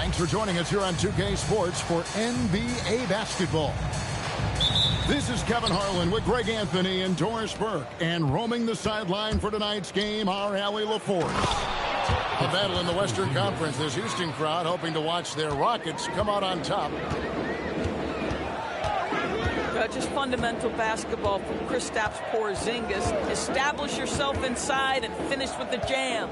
Thanks for joining us here on 2K Sports for NBA basketball. This is Kevin Harlan with Greg Anthony and Doris Burke. And roaming the sideline for tonight's game, our Allie LaForce. A battle in the Western Conference. This Houston crowd hoping to watch their Rockets come out on top. Just fundamental basketball from Kristaps Porzingis. Establish yourself inside and finish with the jam.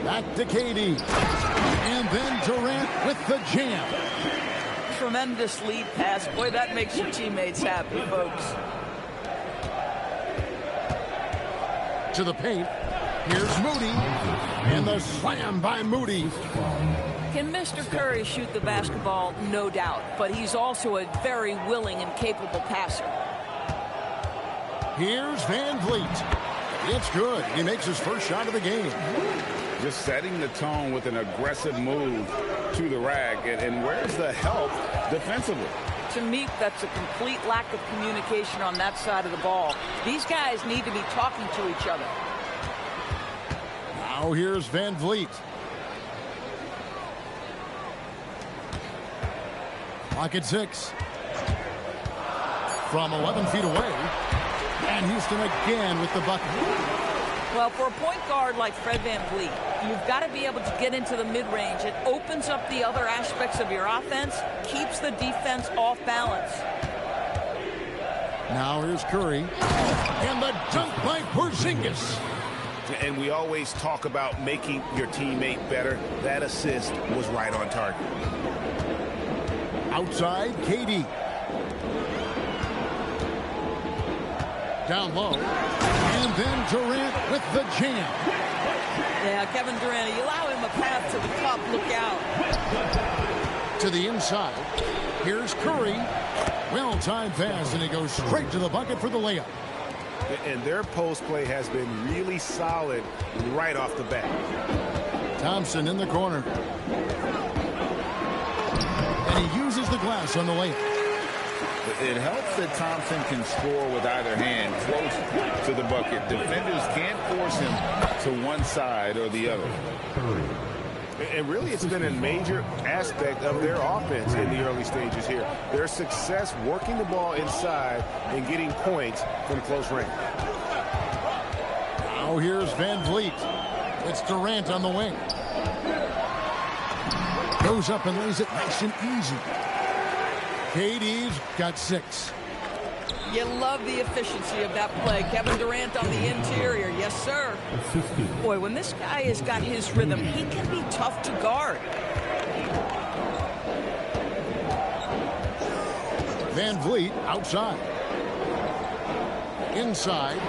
Back to KD. And then Durant with the jam. Tremendous lead pass. Boy, that makes your teammates happy, folks. To the paint. Here's Moody. And the slam by Moody. Can Mr. Curry shoot the basketball? No doubt. But he's also a very willing and capable passer. Here's Van Vliet. It's good. He makes his first shot of the game. Just setting the tone with an aggressive move to the rack. And where's the help defensively? To me, that's a complete lack of communication on that side of the ball. These guys need to be talking to each other. Now here's Van Vliet. Clock at 6. From 11 feet away. And Houston again with the bucket. Well, for a point guard like Fred VanVleet, you've got to be able to get into the mid-range. It opens up the other aspects of your offense, keeps the defense off balance. Now here's Curry. And the dunk by Porzingis. And we always talk about making your teammate better. That assist was right on target. Outside, KD. Down low. And then Durant with the jam. Yeah, Kevin Durant, you allow him a path to the cup. Look out. To the inside. Here's Curry. Well-timed pass, and he goes straight to the bucket for the layup. And their post play has been really solid right off the bat. Thompson in the corner. And he uses the glass on the layup. It helps that Thompson can score with either hand close to the bucket. Defenders can't force him to one side or the other. And really, it's been a major aspect of their offense in the early stages here. Their success working the ball inside and getting points from close range. Now here's Van Vliet. It's Durant on the wing. Goes up and lays it nice and easy. KD's got 6. You love the efficiency of that play. Kevin Durant on the interior. Yes, sir. Boy, when this guy has got his rhythm, he can be tough to guard. Van Vliet outside. Inside.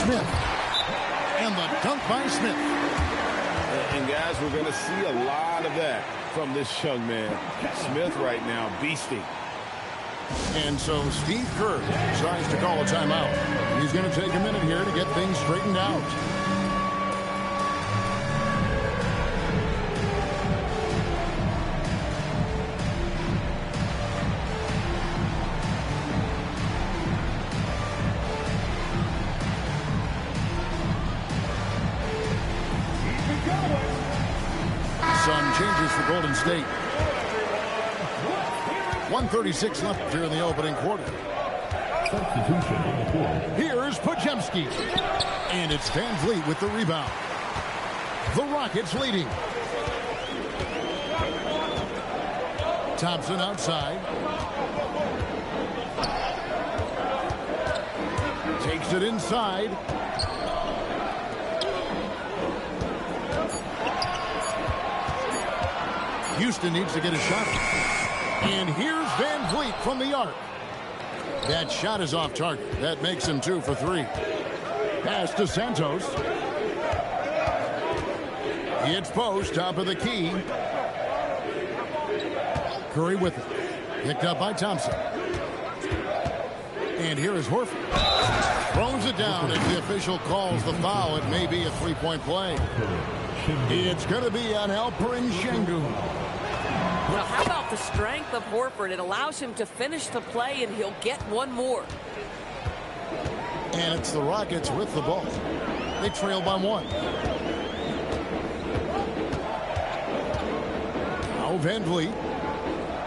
Smith. And the dunk by Smith. And guys, we're going to see a lot of that from this young man. Smith right now, beasting. And so Steve Kerr decides to call a timeout. He's going to take a minute here to get things straightened out. Some changes for Golden State. 1:36 left here in the opening quarter. Here's Podziemski. And it's Van Vliet with the rebound. The Rockets leading. Thompson outside. Takes it inside. Houston needs to get a shot. And here's Van Vliet from the arc. That shot is off target. That makes him 2 for 3. Pass to Santos. Hits post, top of the key. Curry with it. Picked up by Thompson. And here is Horford. Throws it down. If the official calls the foul, it may be a three-point play. It's going to be on Alperen Sengun. Well, how about the strength of Horford? It allows him to finish the play, and he'll get one more. And it's the Rockets with the ball. They trail by 1. Now Van Vliet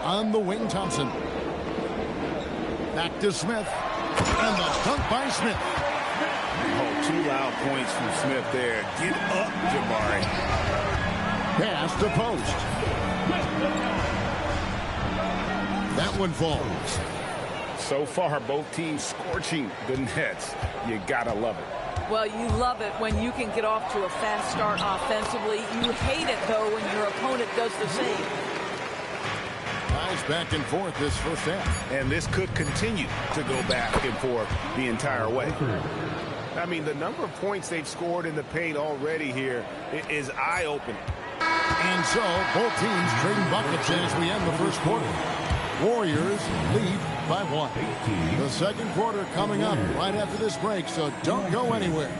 on the wing. Thompson. Back to Smith. And the dunk by Smith. Oh, 2 loud points from Smith there. Get up, Jabari. Pass to post. That one falls. So far, both teams scorching the Nets. You gotta love it. Well, you love it when you can get off to a fast start offensively. You hate it, though, when your opponent does the same. Guys back and forth this first half. And this could continue to go back and forth the entire way. I mean, the number of points they've scored in the paint already here is eye-opening. And so, both teams trading buckets as we end the first quarter. Warriors lead by 1. The second quarter coming up right after this break, so don't go anywhere.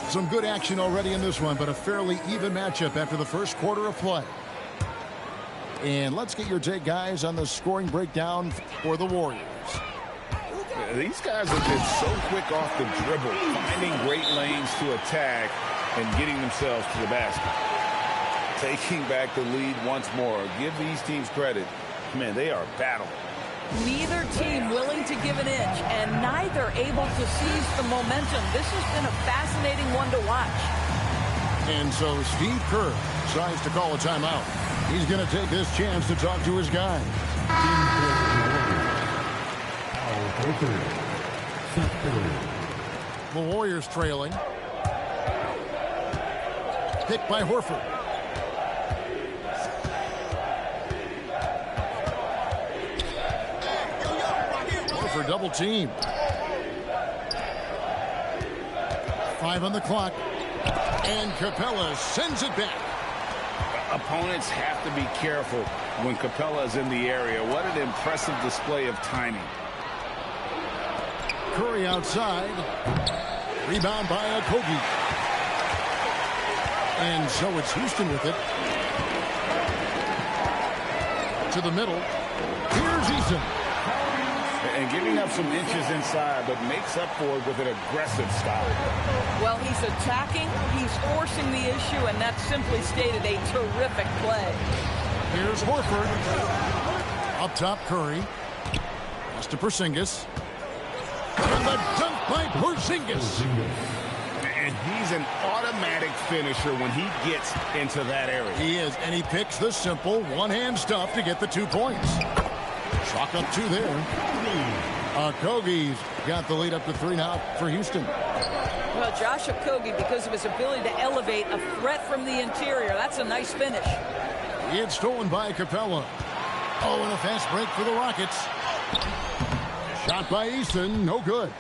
Some good action already in this one, but a fairly even matchup after the first quarter of play. And let's get your take, guys, on the scoring breakdown for the Warriors. These guys have been so quick off the dribble, finding great lanes to attack and getting themselves to the basket. Taking back the lead once more. Give these teams credit. Man, they are battling. Neither team willing to give an inch, and neither able to seize the momentum. This has been a fascinating one to watch. And so Steve Kerr decides to call a timeout. He's going to take this chance to talk to his guys. The Warriors trailing. Picked by Horford. Horford double team. 5 on the clock. And Capella sends it back. Opponents have to be careful when Capella is in the area. What an impressive display of timing. Curry outside. Rebound by Okogie. And so it's Houston with it. To the middle. Here's Eason. And giving up some inches inside, but makes up for it with an aggressive style. Well, he's attacking, he's forcing the issue, and that's simply stated a terrific play. Here's Horford. Up top, Curry. Pass to Porzingis. And the dunk by Porzingis. And he's an automatic finisher when he gets into that area. He is, and he picks the simple one-hand stuff to get the 2 points. Chalk up 2 there. Okogie's got the lead up to 3 now for Houston. Well, Josh Okogie, because of his ability to elevate a threat from the interior, that's a nice finish. It's stolen by Capella. Oh, and a fast break for the Rockets. Shot by Eason, no good.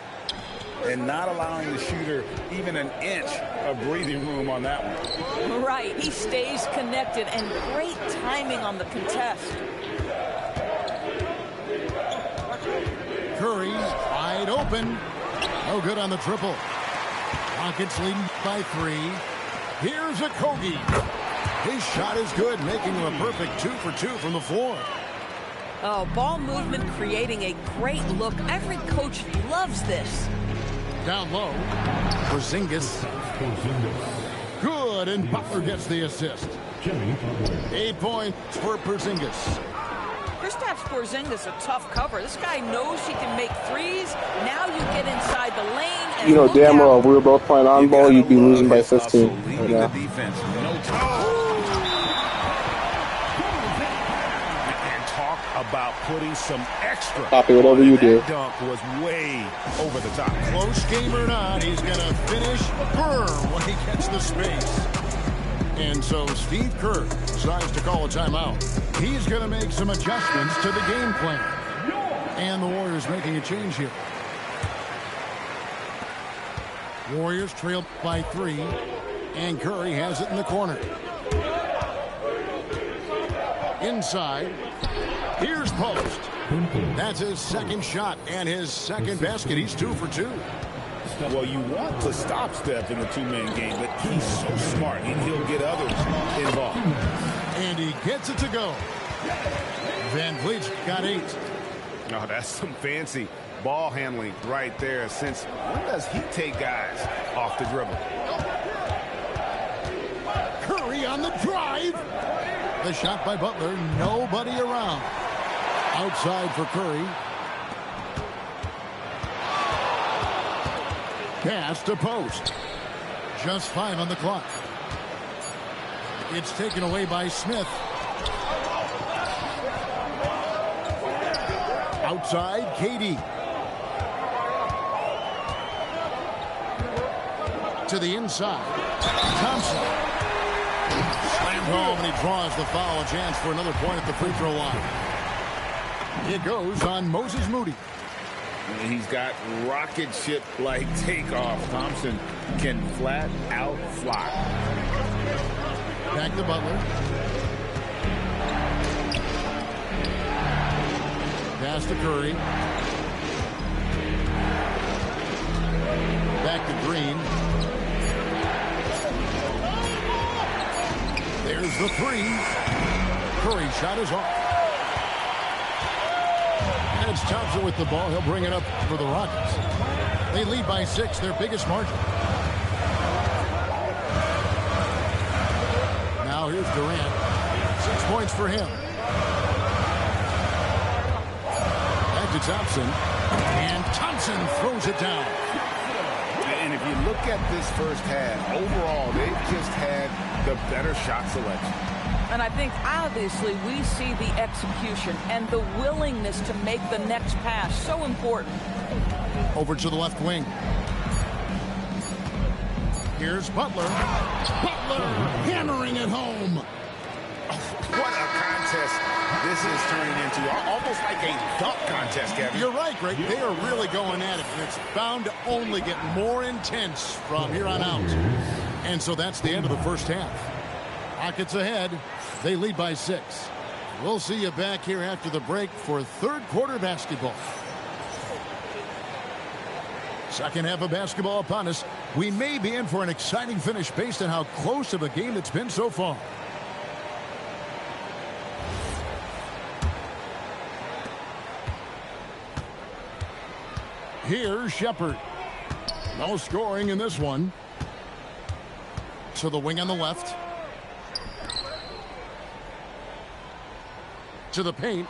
And not allowing the shooter even an inch of breathing room on that one. Right, he stays connected, and great timing on the contest. Curry wide open. No good on the triple. Rockets leading by 3. Here's Okogie. His shot is good, making him a perfect 2 for 2 from the floor. Oh, ball movement creating a great look. Every coach loves this. Down low. Porzingis. Good, and Butler gets the assist. 8 points for Porzingis. Kristaps Porzingis, a tough cover. This guy knows he can make threes. Now you get inside the lane. And you know damn well if we were both playing on ball, you'd be losing by 15 right now. The defense, no time. And talk about putting some extra. Copy whatever you do. That dunk was way over the top. Close game or not, he's going to finish firm when he gets the space. And so Steve Kerr decides to call a timeout. He's going to make some adjustments to the game plan. And the Warriors making a change here. Warriors trailed by 3. And Curry has it in the corner. Inside. Here's Post. That's his second shot and his second basket. He's 2 for 2. Well, you want to stop Steph in the 2-man game, but he's so smart, and he'll get others involved. And he gets it to go. Van Vliet got 8. Oh, that's some fancy ball handling right there, since when does he take guys off the dribble? Curry on the drive. The shot by Butler. Nobody around. Outside for Curry. Pass to post. Just 5 on the clock. It's taken away by Smith. Outside, KD. To the inside. Thompson. Slammed home, and he draws the foul. A chance for another point at the free throw line. It goes on Moses Moody. He's got rocket ship-like takeoff. Thompson can flat out fly. Back to Butler. Pass to Curry. Back to Green. There's the 3. Curry shot is off. And it's Thompson with the ball. He'll bring it up for the Rockets. They lead by 6, their biggest margin. Now here's Durant. 6 points for him. Back to Thompson. And Thompson throws it down. And if you look at this first half, overall, they've just had the better shot selection. And I think, obviously, we see the execution and the willingness to make the next pass so important. Over to the left wing. Here's Butler. Butler hammering it home. What a contest this is turning into. Almost like a dunk contest, Kevin. You're right, Greg. They are really going at it. And it's bound to only get more intense from here on out. And so that's the end of the first half. Rockets ahead. They lead by 6. We'll see you back here after the break for third quarter basketball. Second half of basketball upon us. We may be in for an exciting finish based on how close of a game it's been so far. Here's Shepherd. No scoring in this one. To the wing on the left. To the paint.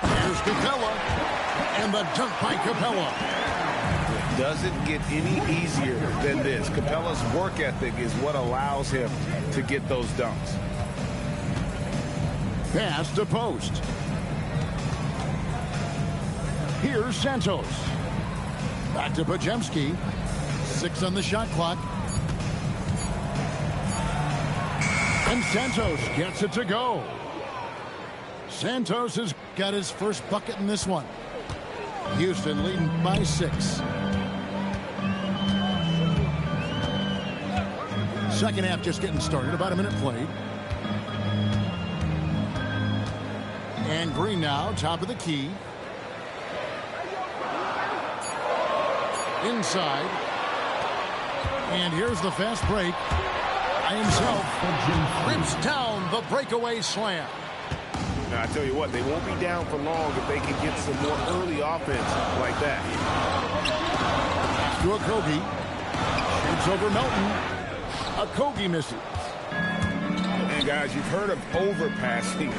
Here's Capella. And the dunk by Capella. It doesn't get any easier than this. Capella's work ethic is what allows him to get those dunks. Pass to post. Here's Santos. Back to Podziemski. 6 on the shot clock. And Santos gets it to go. Santos has got his first bucket in this one. Houston leading by 6. Second half just getting started. About a minute played. And Green now, top of the key. Inside. And here's the fast break. By himself. Rips down the breakaway slam. Now, I tell you what, they won't be down for long if they can get some more early offense like that. To Okogie. Shoots over Melton. Okogie misses. And guys, you've heard of overpassing.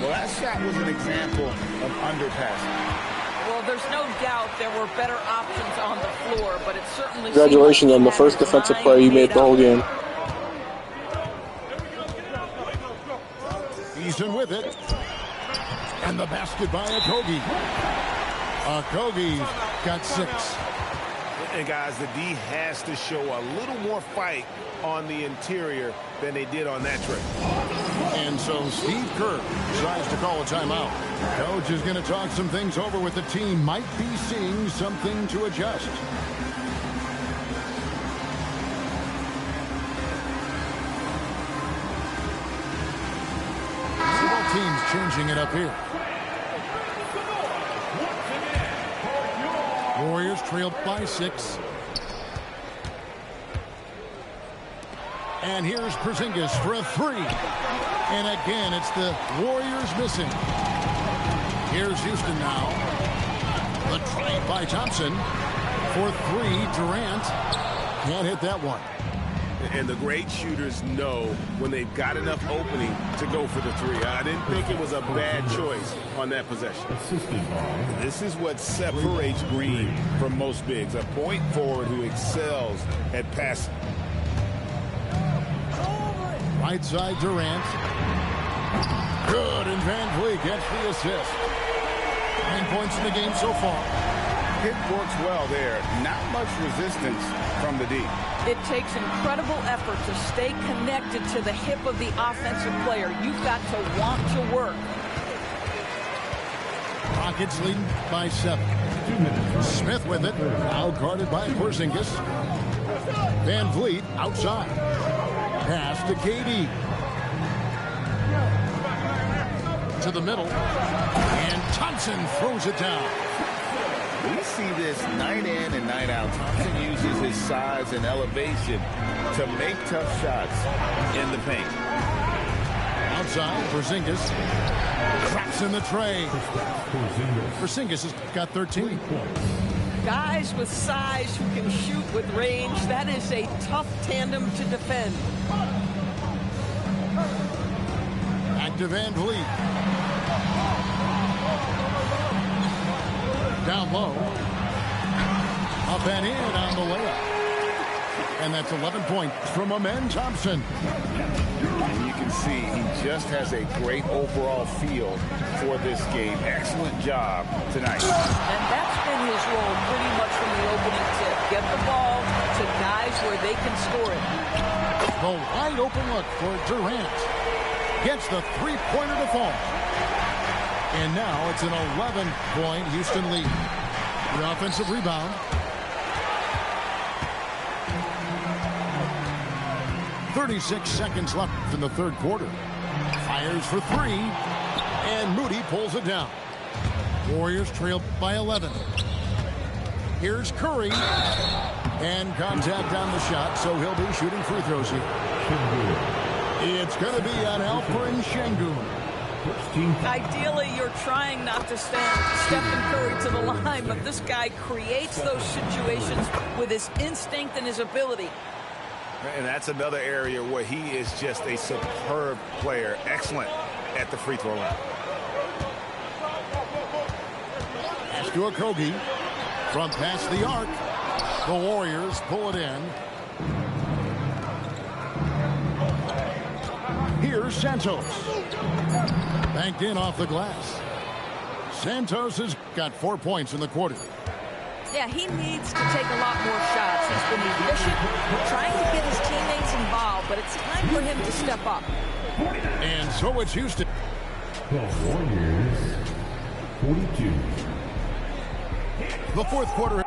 Well, that shot was an example of underpassing. Well, there's no doubt there were better options on the floor, but it certainly Congratulations on the first defensive play you made the whole game. Eason with it. And the basket by Okogie. Okogie's got 6. And guys, the D has to show a little more fight on the interior than they did on that trip. And so Steve Kerr decides to call a timeout. Coach is going to talk some things over with the team. Might be seeing something to adjust. Several teams changing it up here. Warriors trailed by 6. And here's Porzingis for a 3. And again, it's the Warriors missing. Here's Houston now. The drive by Thompson. For three, Durant. Can't hit that one. And the great shooters know when they've got enough opening to go for the three. I didn't think it was a bad choice on that possession. This is what separates Green from most bigs. A point forward who excels at passing. Right side, Durant. Good, and Van Vliet gets the assist. 9 points in the game so far. It works well there. Not much resistance from the D. It takes incredible effort to stay connected to the hip of the offensive player. You've got to want to work. Rockets leading by 7. Smith with it. Now guarded by Porzingis. Van Vliet outside. Pass to KD. To the middle. And Thompson throws it down. We see this night in and night out. Thompson uses his size and elevation to make tough shots in the paint. Outside, Porzingis traps in the tray. Porzingis has got 13. Guys with size who can shoot with range, that is a tough tandem to defend. Back to Van Vliet. Down low. Up and in on the layup. And that's 11 points from Amen Thompson. And you can see he just has a great overall feel for this game. Excellent job tonight. And that's been his role pretty much from the opening tip. Get the ball to guys where they can score it. The wide open look for Durant. Gets the three-pointer to fall. And now it's an 11-point Houston lead. The offensive rebound. 36 seconds left in the third quarter. Fires for three. And Moody pulls it down. Warriors trail by 11. Here's Curry. And contact on the shot, so he'll be shooting free throws here. It's going to be on Alperen Şengün. Ideally, you're trying not to send Stephen Curry to the line, but this guy creates those situations with his instinct and his ability. And that's another area where he is just a superb player. Excellent at the free throw line. Pass to Okogie. From past the arc. The Warriors pull it in. Here's Santos. Banked in off the glass. Santos has got 4 points in the quarter. Yeah, he needs to take a lot more shots. He's been efficient, trying to get his teammates involved, but it's time for him to step up. And so it's Houston. The Warriors, 42. The fourth quarter.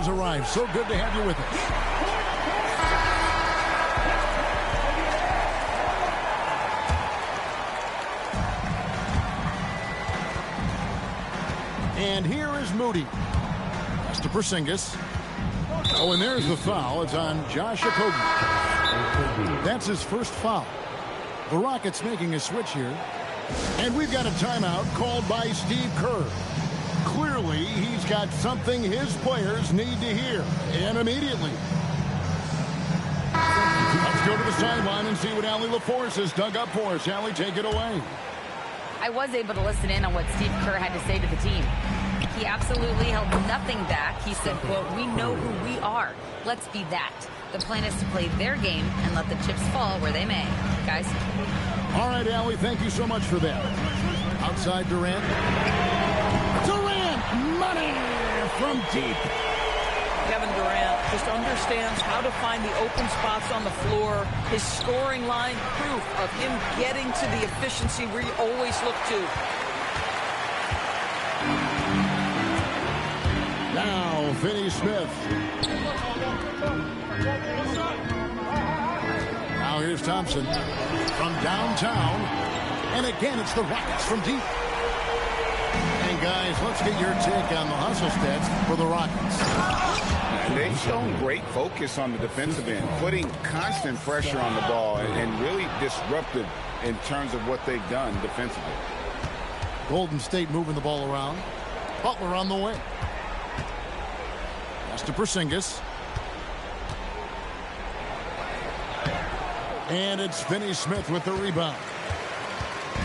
Arrived. So good to have you with us. And here is Moody. Pass to Porzingis. Oh, and there's the foul. It's on Josh Okogie. That's his first foul. The Rockets making a switch here. And we've got a timeout called by Steve Kerr. Clearly, he's got something his players need to hear, and immediately. Let's go to the sideline and see what Allie LaForce has dug up for us. Allie, take it away. I was able to listen in on what Steve Kerr had to say to the team. He absolutely held nothing back. He said, quote, "We know who we are. Let's be that. The plan is to play their game and let the chips fall where they may." Guys. All right, Allie, thank you so much for that. Outside Durant. Durant, money from deep. Kevin Durant just understands how to find the open spots on the floor. His scoring line, proof of him getting to the efficiency we always look to. Now, Finney Smith. here's Thompson from downtown. And again, it's the Rockets from deep. And guys, let's get your take on the hustle stats for the Rockets. And they've shown great focus on the defensive end, putting constant pressure on the ball and really disruptive in terms of what they've done defensively. Golden State moving the ball around. Butler on the way. Pass to Porzingis. And it's Finney-Smith with the rebound.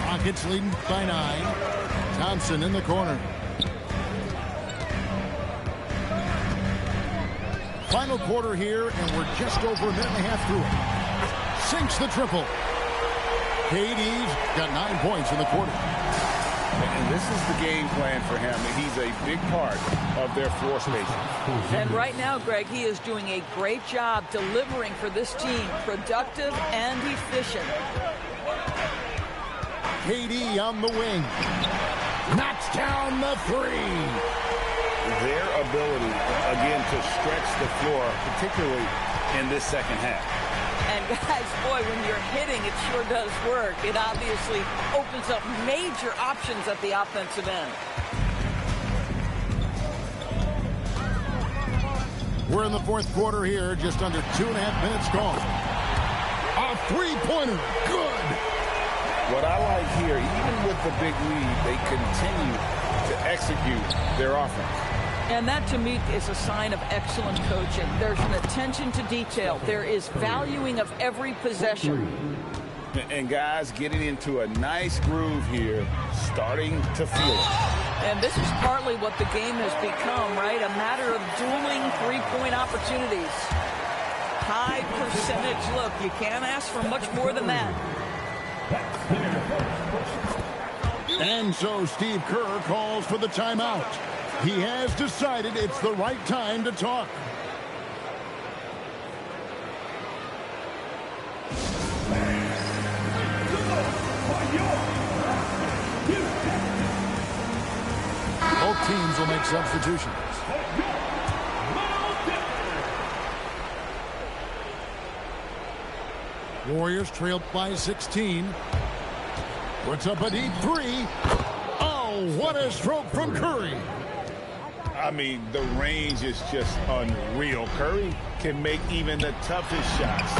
Rockets leading by 9. Thompson in the corner. Final quarter here, and we're just over a minute and a half through it. Sinks the triple. KD's got 9 points in the quarter. And this is the game plan for him. He's a big part of their floor spacing. And right now, Greg, he is doing a great job delivering for this team. Productive and efficient. KD on the wing. Knocks down the 3. Their ability, again, to stretch the floor, particularly in this second half. And guys, boy, when you're hitting, it sure does work. It obviously opens up major options at the offensive end. We're in the fourth quarter here, just under 2.5 minutes gone. A three-pointer, good. What I like here, even with the big lead, they continue to execute their offense. And that, to me, is a sign of excellent coaching. There's an attention to detail. There is valuing of every possession. And guys getting into a nice groove here, starting to feel it. And this is partly what the game has become, right? A matter of dueling three-point opportunities. High percentage look. You can't ask for much more than that. And so Steve Kerr calls for the timeout. He has decided it's the right time to talk. Both teams will make substitutions. Warriors trailed by 16. Puts up a deep 3. Oh, what a stroke from Curry. I mean, the range is just unreal. Curry can make even the toughest shots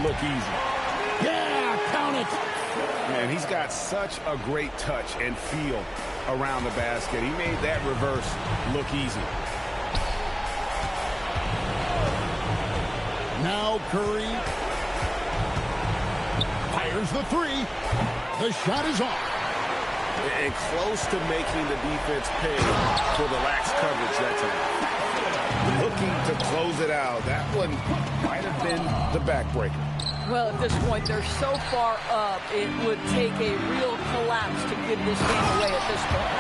look easy. Yeah, count it. Man, he's got such a great touch and feel around the basket. He made that reverse look easy. Now Curry fires the 3. The shot is off. And close to making the defense pay for the lax coverage that time. Looking to close it out. That one might have been the backbreaker. Well, at this point, they're so far up, it would take a real collapse to give this game away at this point.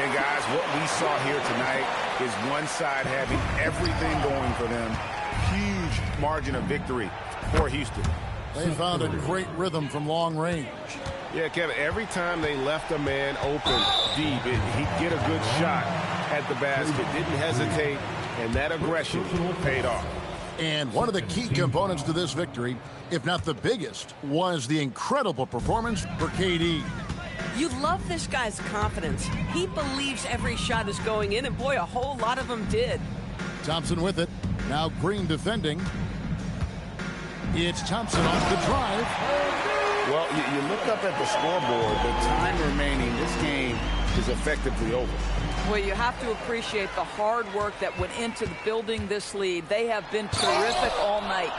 And guys, what we saw here tonight is one side having everything going for them. Huge margin of victory for Houston. They found a great rhythm from long range. Yeah, Kevin, every time they left a man open deep, he'd get a good shot at the basket. Didn't hesitate, and that aggression paid off. And one of the key components to this victory, if not the biggest, was the incredible performance for KD. You love this guy's confidence. He believes every shot is going in, and boy, a whole lot of them did. Thompson with it. Now Green defending. It's Thompson off the drive. Well, you look up at the scoreboard, the time remaining, this game is effectively over. Well, you have to appreciate the hard work that went into building this lead. They have been terrific all night.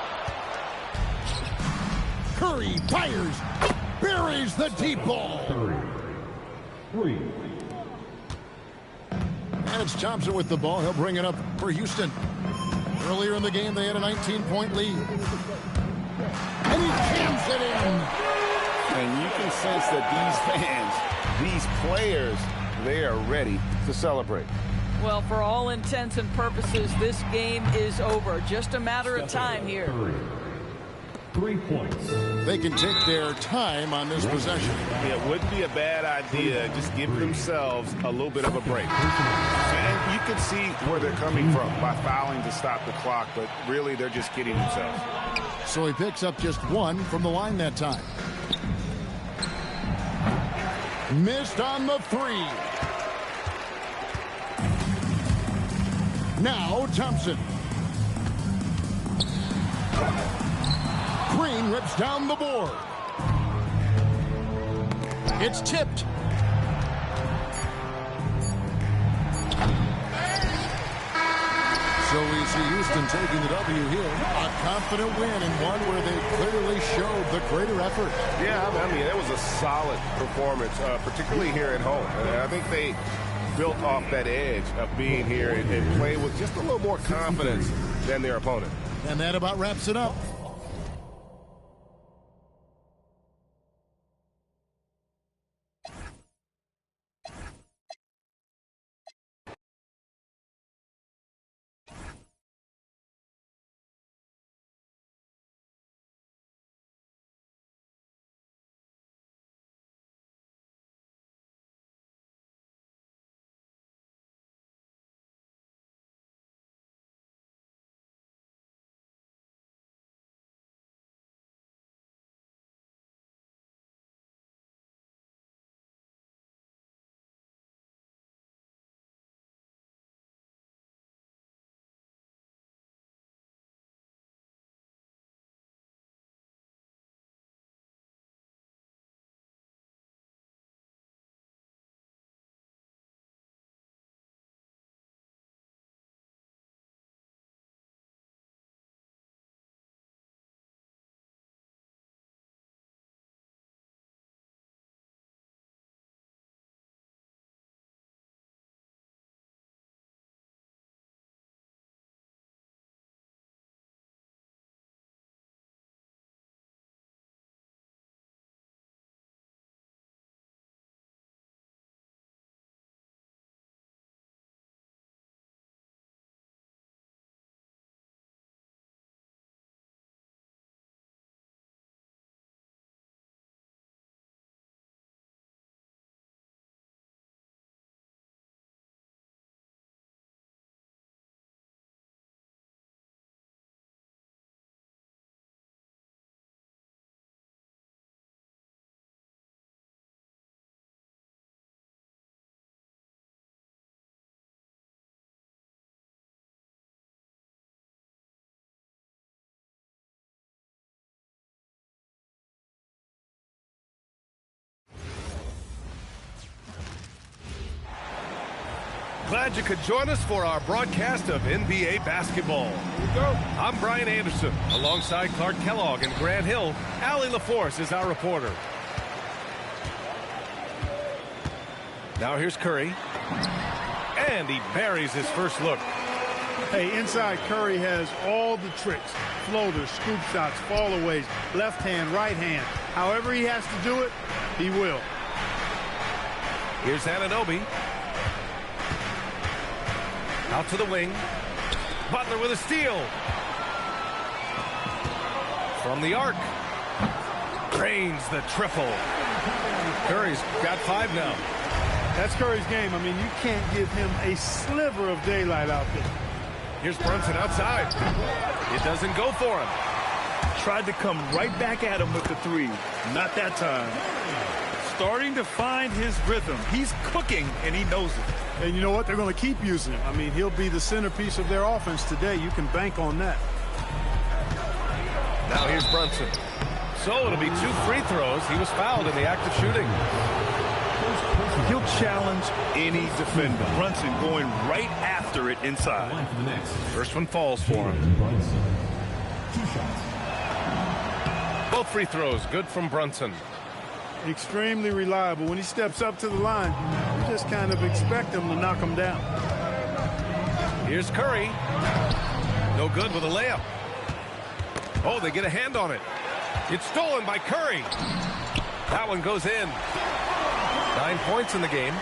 Curry fires, buries the deep ball. 3. And it's Thompson with the ball. He'll bring it up for Houston. Earlier in the game, they had a 19-point lead. And he jams it in. And you can sense that these fans, these players, they are ready to celebrate. Well, for all intents and purposes, this game is over. Just a matter of time here. 3 points. They can take their time on this possession. Yeah, it wouldn't be a bad idea. Just give themselves a little bit of a break. And you can see where they're coming from by fouling to stop the clock, but really they're just kidding themselves. So he picks up just 1 from the line that time. Missed on the 3. Now Thompson. Green rips down the board. It's tipped. So we see Houston taking the W here. A confident win and one where they clearly showed the greater effort. Yeah, I mean, it was a solid performance, particularly here at home. I think they built off that edge of being here and played with just a little more confidence than their opponent. And that about wraps it up. Glad you could join us for our broadcast of NBA basketball. I'm Brian Anderson. Alongside Clark Kellogg and Grant Hill, Allie LaForce is our reporter. Now here's Curry. And he buries his first look. Hey, inside Curry has all the tricks. Floaters, scoop shots, fallaways, left hand, right hand. However he has to do it, he will. Here's Anunoby. Out to the wing. Butler with a steal. From the arc. Drains the triple. Curry's got 5 now. That's Curry's game. I mean, you can't give him a sliver of daylight out there. Here's Brunson outside. It doesn't go for him. Tried to come right back at him with the 3. Not that time. Starting to find his rhythm. He's cooking, and he knows it. And you know what? They're going to keep using him. I mean, he'll be the centerpiece of their offense today. You can bank on that. Now here's Brunson. So it'll be 2 free throws. He was fouled in the act of shooting. He'll challenge any defender. Brunson going right after it inside. First one falls for him. Both free throws good from Brunson. Extremely reliable. When he steps up to the line, you just kind of expect him to knock him down. Here's Curry. No good with a layup. Oh, they get a hand on it. It's stolen by Curry. That one goes in. 9 points in the game.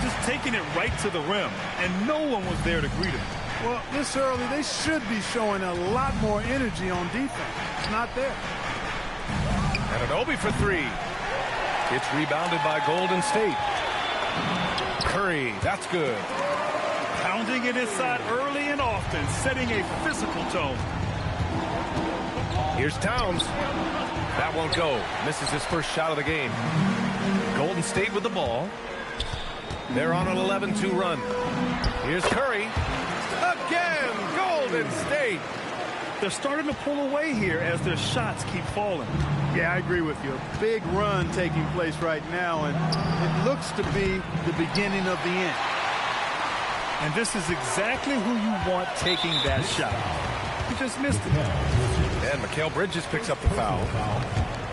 Just taking it right to the rim, and no one was there to greet him. Well, this early, they should be showing a lot more energy on defense. It's not there. Anunoby for 3. It's rebounded by Golden State. Curry, that's good. Pounding it inside early and often, setting a physical tone. Here's Towns. That won't go. Misses his first shot of the game. Golden State with the ball. They're on an 11-2 run. Here's Curry. Again, Golden State. They're starting to pull away here as their shots keep falling. Yeah, I agree with you. A big run taking place right now, and it looks to be the beginning of the end. And this is exactly who you want taking that shot. He just missed it. And Mikal Bridges picks up the foul.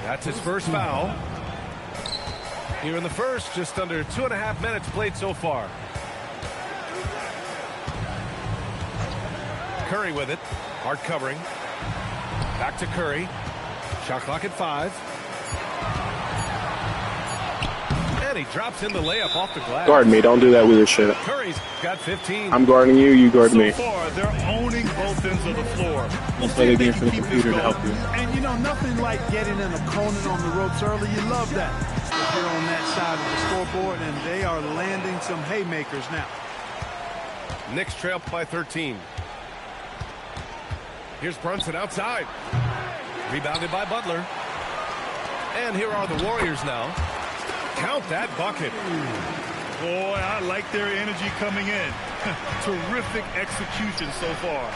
That's his first foul. Here in the first, just under 2.5 minutes played so far. Curry with it. Hard covering. Back to Curry. Shot clock at 5. And he drops in the layup off the glass. Guard me. Don't do that weird shit. Curry's got 15. I'm guarding you. You guard me. So far, they're owning both ends of the floor. We'll play the game for the computer to help you. And, you know, nothing like getting an opponent on the ropes early. You love that. They're on that side of the scoreboard, and they are landing some haymakers now. Knicks trail by 13. Here's Brunson outside. Rebounded by Butler. And here are the Warriors now. Count that bucket. Boy, I like their energy coming in. Terrific execution so far.